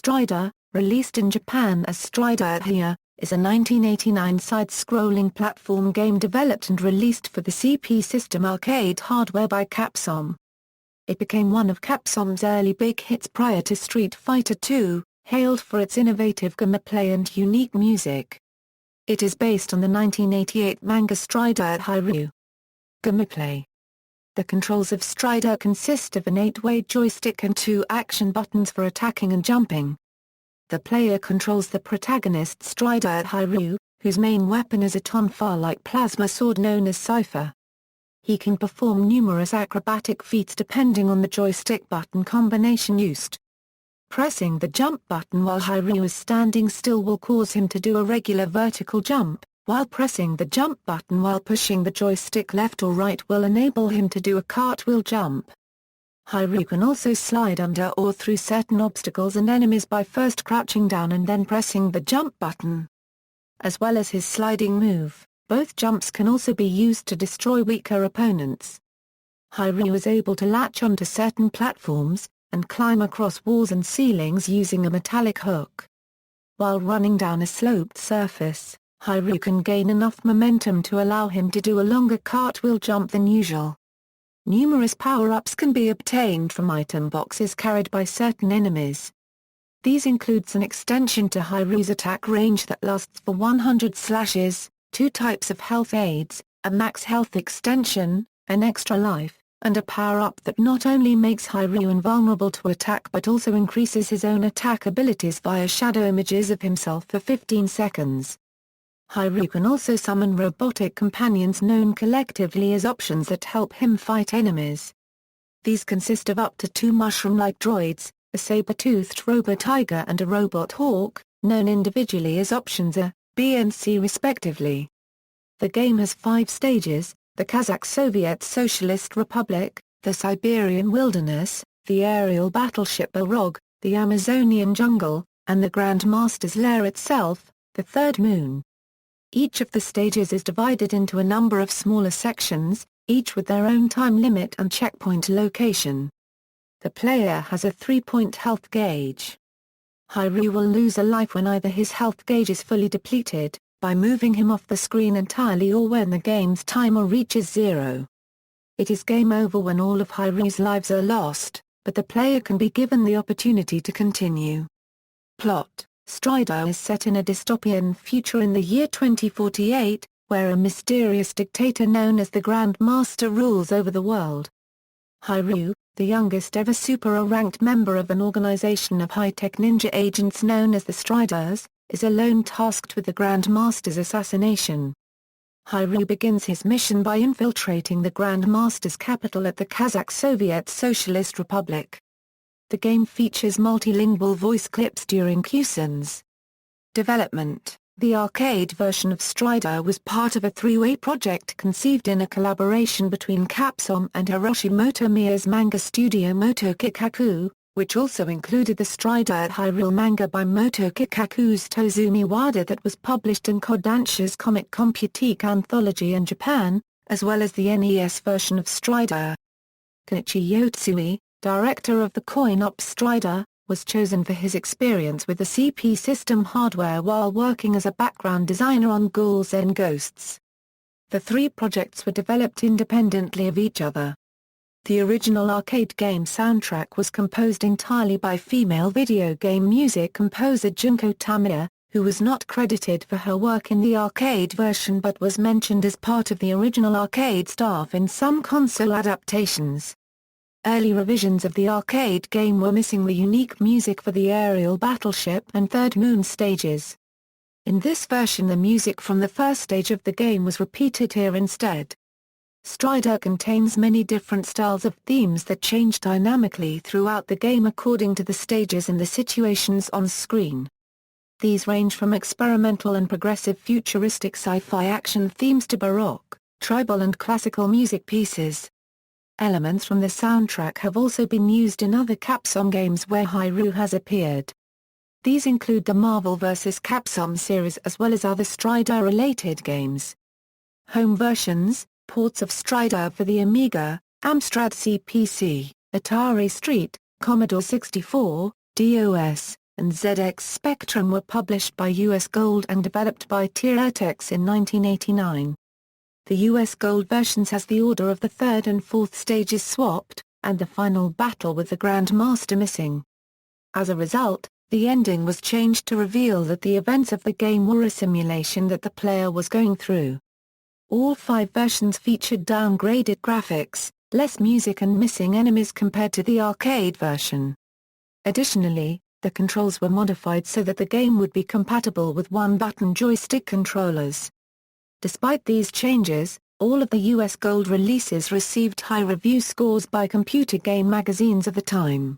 Strider, released in Japan as Strider Hiryū, is a 1989 side-scrolling platform game developed and released for the CP System arcade hardware by Capcom. It became one of Capcom's early big hits prior to Street Fighter II, hailed for its innovative gameplay and unique music. It is based on the 1988 manga Strider Hiryū. Gameplay. The controls of Strider consist of an 8-way joystick and 2 action buttons for attacking and jumping. The player controls the protagonist Strider Hiryū, whose main weapon is a tonfa-like plasma sword known as Cypher. He can perform numerous acrobatic feats depending on the joystick button combination used. Pressing the jump button while Hiryū is standing still will cause him to do a regular vertical jump, while pressing the jump button while pushing the joystick left or right will enable him to do a cartwheel jump. Hiryū can also slide under or through certain obstacles and enemies by first crouching down and then pressing the jump button. As well as his sliding move, both jumps can also be used to destroy weaker opponents. Hiryū is able to latch onto certain platforms, and climb across walls and ceilings using a metallic hook. While running down a sloped surface, Hiryū can gain enough momentum to allow him to do a longer cartwheel jump than usual. Numerous power-ups can be obtained from item boxes carried by certain enemies. These includes an extension to Hiryū's attack range that lasts for 100 slashes, 2 types of health aids, a max health extension, an extra life, and a power-up that not only makes Hiryū invulnerable to attack but also increases his own attack abilities via shadow images of himself for 15 seconds. Hiryū can also summon robotic companions known collectively as options that help him fight enemies. These consist of up to 2 mushroom-like droids, a saber-toothed robot-tiger and a robot hawk, known individually as options A, B and C respectively. The game has 5 stages: the Kazakh Soviet Socialist Republic, the Siberian Wilderness, the aerial battleship Balrog, the Amazonian jungle, and the Grand Master's lair itself, the Third Moon. Each of the stages is divided into a number of smaller sections, each with their own time limit and checkpoint location. The player has a 3-point health gauge. Hiryū will lose a life when either his health gauge is fully depleted, by moving him off the screen entirely, or when the game's timer reaches 0. It is game over when all of Hiryū's lives are lost, but the player can be given the opportunity to continue. Plot: Strider is set in a dystopian future in the year 2048, where a mysterious dictator known as the Grand Master rules over the world. Hiryū, the youngest ever super-ranked member of an organization of high-tech ninja agents known as the Striders, is alone tasked with the Grand Master's assassination. Hiryū begins his mission by infiltrating the Grand Master's capital at the Kazakh Soviet Socialist Republic. The game features multilingual voice clips during cutscenes. Development: the arcade version of Strider was part of a 3-way project conceived in a collaboration between Capcom and Hiroshi Motomiya's manga studio Motokikaku, which also included the Strider Hiryū manga by Motokikaku's Tozumi Wada that was published in Kodansha's Comic Computique anthology in Japan, as well as the NES version of Strider. Kenichi Yotsui, director of the coin-op Strider, was chosen for his experience with the CP System hardware while working as a background designer on Ghouls and Ghosts. The 3 projects were developed independently of each other. The original arcade game soundtrack was composed entirely by female video game music composer Junko Tamiya, who was not credited for her work in the arcade version but was mentioned as part of the original arcade staff in some console adaptations. Early revisions of the arcade game were missing the unique music for the aerial battleship and Third Moon stages. In this version, the music from the first stage of the game was repeated here instead. Strider contains many different styles of themes that change dynamically throughout the game according to the stages and the situations on screen. These range from experimental and progressive futuristic sci-fi action themes to baroque, tribal and classical music pieces. Elements from the soundtrack have also been used in other Capcom games where Hiryū has appeared. These include the Marvel vs. Capcom series as well as other Strider-related games. Home versions: ports of Strider for the Amiga, Amstrad CPC, Atari ST, Commodore 64, DOS, and ZX Spectrum were published by US Gold and developed by Tiertex in 1989. The US Gold versions has the order of the third and fourth stages swapped, and the final battle with the Grand Master missing. As a result, the ending was changed to reveal that the events of the game were a simulation that the player was going through. All 5 versions featured downgraded graphics, less music and missing enemies compared to the arcade version. Additionally, the controls were modified so that the game would be compatible with one-button joystick controllers. Despite these changes, all of the US Gold releases received high review scores by computer game magazines of the time.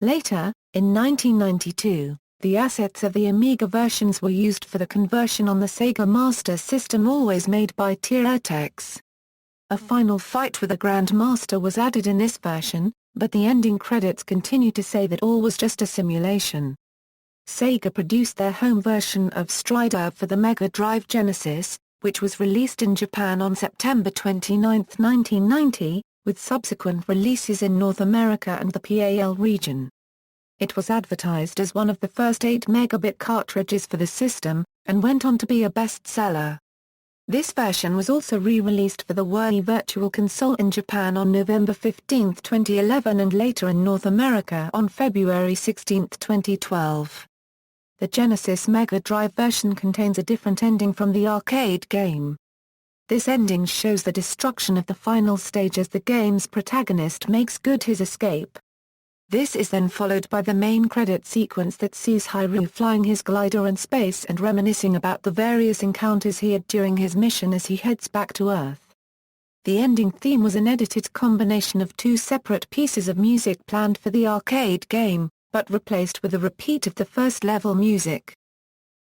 Later, in 1992, the assets of the Amiga versions were used for the conversion on the Sega Master System, always made by Tiertex. A final fight with the Grand Master was added in this version, but the ending credits continue to say that all was just a simulation. Sega produced their home version of Strider for the Mega Drive Genesis, which was released in Japan on September 29, 1990, with subsequent releases in North America and the PAL region. It was advertised as one of the first 8-megabit cartridges for the system, and went on to be a bestseller. This version was also re-released for the Wii Virtual Console in Japan on November 15, 2011 and later in North America on February 16, 2012. The Genesis Mega Drive version contains a different ending from the arcade game. This ending shows the destruction of the final stage as the game's protagonist makes good his escape. This is then followed by the main credit sequence that sees Hiryu flying his glider in space and reminiscing about the various encounters he had during his mission as he heads back to Earth. The ending theme was an edited combination of 2 separate pieces of music planned for the arcade game, but replaced with a repeat of the first-level music.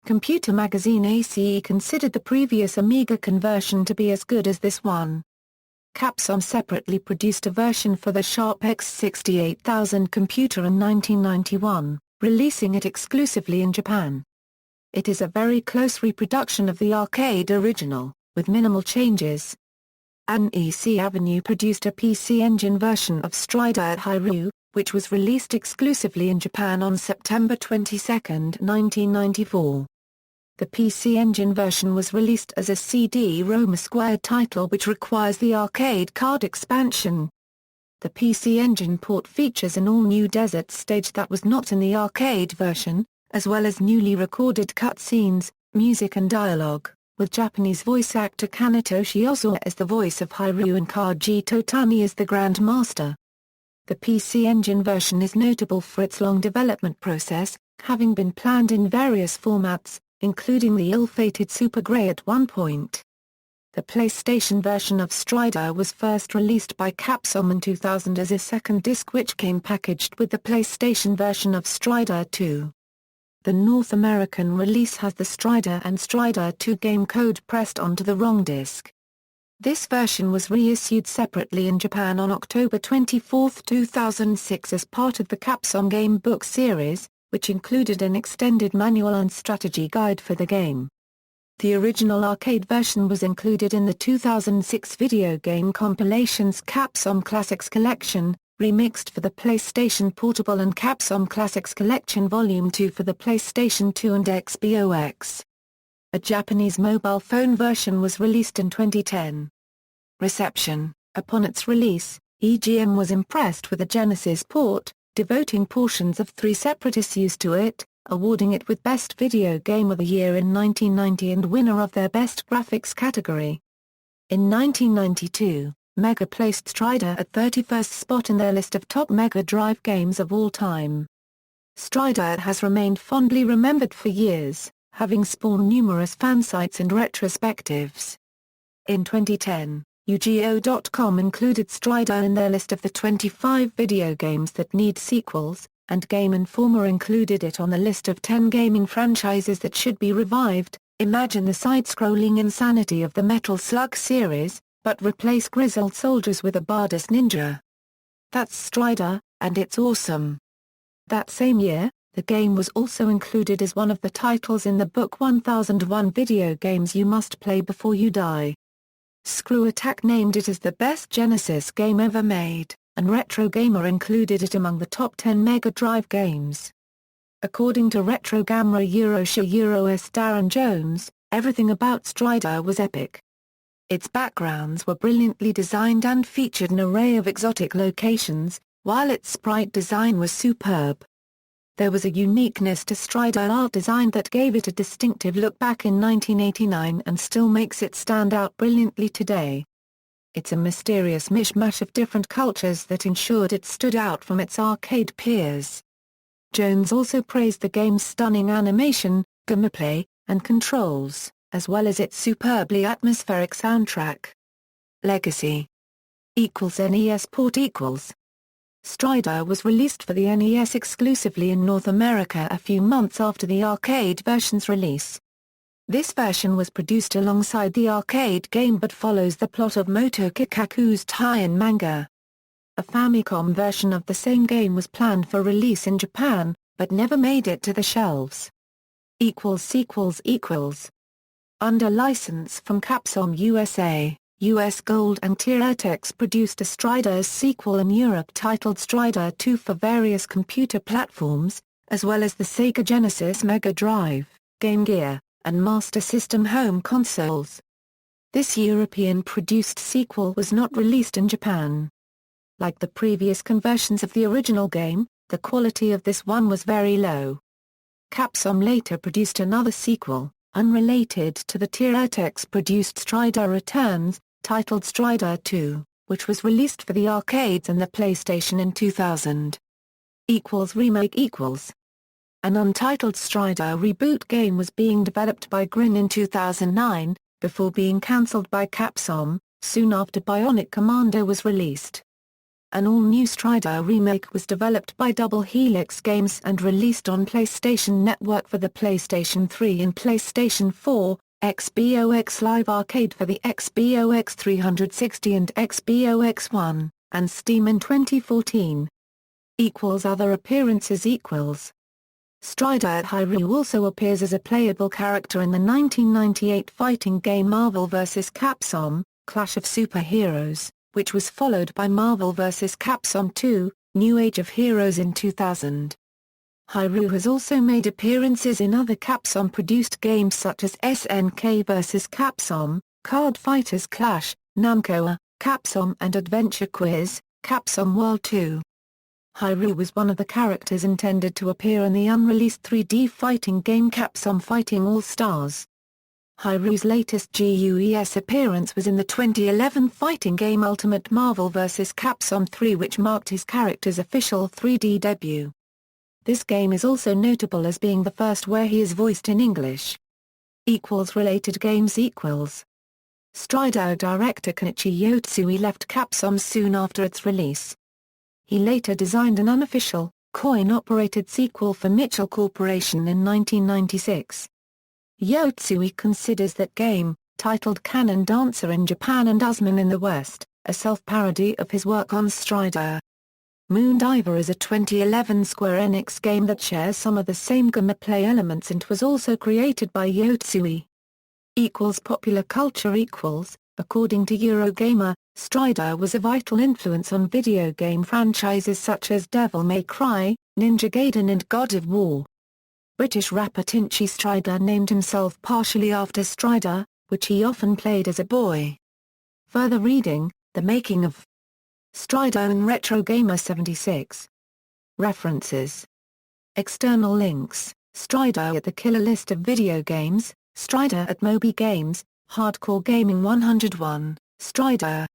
Computer magazine ACE considered the previous Amiga conversion to be as good as this one. Capcom separately produced a version for the Sharp X68000 computer in 1991, releasing it exclusively in Japan. It is a very close reproduction of the arcade original, with minimal changes. NEC Avenue produced a PC Engine version of Strider Hiryū, which was released exclusively in Japan on September 22, 1994. The PC Engine version was released as a CD-ROM squared title which requires the arcade card expansion. The PC Engine port features an all-new desert stage that was not in the arcade version, as well as newly recorded cutscenes, music and dialogue, with Japanese voice actor Kanetoshi Ozawa as the voice of Hiryu and Kaji Totani as the Grand Master. The PC Engine version is notable for its long development process, having been planned in various formats, including the ill-fated Super Grey at one point. The PlayStation version of Strider was first released by Capcom in 2000 as a second disc which came packaged with the PlayStation version of Strider 2. The North American release has the Strider and Strider 2 game code pressed onto the wrong disc. This version was reissued separately in Japan on October 24, 2006 as part of the Capcom Game Book series, which included an extended manual and strategy guide for the game. The original arcade version was included in the 2006 video game compilations Capcom Classics Collection, remixed for the PlayStation Portable and Capcom Classics Collection Volume 2 for the PlayStation 2 and Xbox. A Japanese mobile phone version was released in 2010. Reception: upon its release, EGM was impressed with the Genesis port, devoting portions of 3 separate issues to it, awarding it with Best Video Game of the Year in 1990 and winner of their Best Graphics category. In 1992, Mega placed Strider at 31st spot in their list of top Mega Drive games of all time. Strider has remained fondly remembered for years, having spawned numerous fansites and retrospectives. In 2010, UGO.com included Strider in their list of the 25 video games that need sequels, and Game Informer included it on the list of 10 gaming franchises that should be revived. Imagine the side-scrolling insanity of the Metal Slug series, but replace grizzled soldiers with a badass ninja. That's Strider, and it's awesome. That same year, the game was also included as one of the titles in the book 1001 Video Games You Must Play Before You Die. Screw Attack named it as the best Genesis game ever made, and Retro Gamer included it among the top 10 Mega Drive games. According to retro gamer Euro's Darren Jones, everything about Strider was epic. Its backgrounds were brilliantly designed and featured an array of exotic locations, while its sprite design was superb. There was a uniqueness to Strider art design that gave it a distinctive look back in 1989 and still makes it stand out brilliantly today. It's a mysterious mishmash of different cultures that ensured it stood out from its arcade peers. Jones also praised the game's stunning animation, gameplay, and controls, as well as its superbly atmospheric soundtrack. Legacy =NES port Strider was released for the NES exclusively in North America a few months after the arcade version's release. This version was produced alongside the arcade game but follows the plot of Moto Kikaku's tie-in manga. A Famicom version of the same game was planned for release in Japan, but never made it to the shelves. Under license from Capcom USA, US Gold and Tiertex produced a Strider's sequel in Europe titled Strider 2 for various computer platforms, as well as the Sega Genesis Mega Drive, Game Gear, and Master System home consoles. This European-produced sequel was not released in Japan. Like the previous conversions of the original game, the quality of this one was very low. Capcom later produced another sequel, unrelated to the Tiertex-produced Strider Returns, titled Strider 2, which was released for the arcades and the PlayStation in 2000. Remake An untitled Strider reboot game was being developed by Grin in 2009, before being cancelled by Capcom, soon after Bionic Commando was released. An all-new Strider remake was developed by Double Helix Games and released on PlayStation Network for the PlayStation 3 and PlayStation 4, Xbox Live Arcade for the Xbox 360 and Xbox One, and Steam in 2014. Other appearances Strider Hiryū also appears as a playable character in the 1998 fighting game Marvel vs. Capcom, Clash of Superheroes, which was followed by Marvel vs. Capcom 2, New Age of Heroes in 2000. Hiryū has also made appearances in other Capcom-produced games such as SNK vs. Capcom, Card Fighters Clash, Namco, Capcom and Adventure Quiz, Capcom World 2. Hiryū was one of the characters intended to appear in the unreleased 3D fighting game Capcom Fighting All-Stars. Hiryū's latest GUES appearance was in the 2011 fighting game Ultimate Marvel vs. Capcom 3, which marked his character's official 3D debut. This game is also notable as being the first where he is voiced in English. Related games Strider director Kenichi Yotsui left Capcom soon after its release. He later designed an unofficial, coin-operated sequel for Mitchell Corporation in 1996. Yotsui considers that game, titled Cannon Dancer in Japan and Usman in the West, a self-parody of his work on Strider. Moondiver is a 2011 Square Enix game that shares some of the same gameplay elements and was also created by Yotsui. Popular culture According to Eurogamer, Strider was a vital influence on video game franchises such as Devil May Cry, Ninja Gaiden and God of War. British rapper Tinchy Strider named himself partially after Strider, which he often played as a boy. Further reading, The Making of Strider in Retro Gamer 76. References. External links, Strider at the Killer List of Video Games, Strider at Moby Games, Hardcore Gaming 101, Strider,